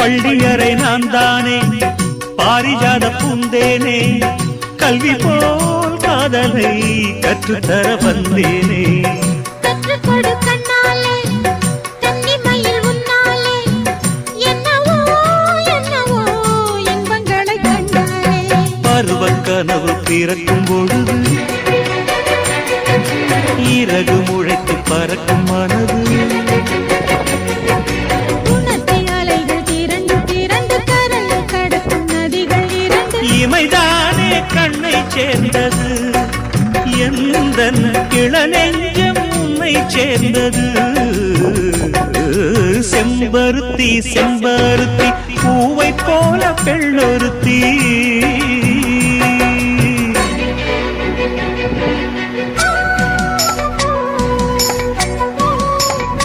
பள்ளியறை நான் தானே பாரிஜாத பூந்தேனே கல்வி போல் காதலை கற்றுத்தர வந்தேனே கற்றுக்கொடு கண்ணாலே கன்னிமையில் உன்னாலே என்னவோ என்னவோ இன்பங்களை கண்டாலே பருவக் கனவு பிறக்கும் பொழுது இறகு முளைத்து பறக்கும் மனது இமைதானே கண்ணை சேர்ந்தது எந்தன் இளநெஞ்சம் உன்னை சேர்ந்தது செம்பருத்தி செம்பருத்தி பூவை போல பெண்ணொருத்தி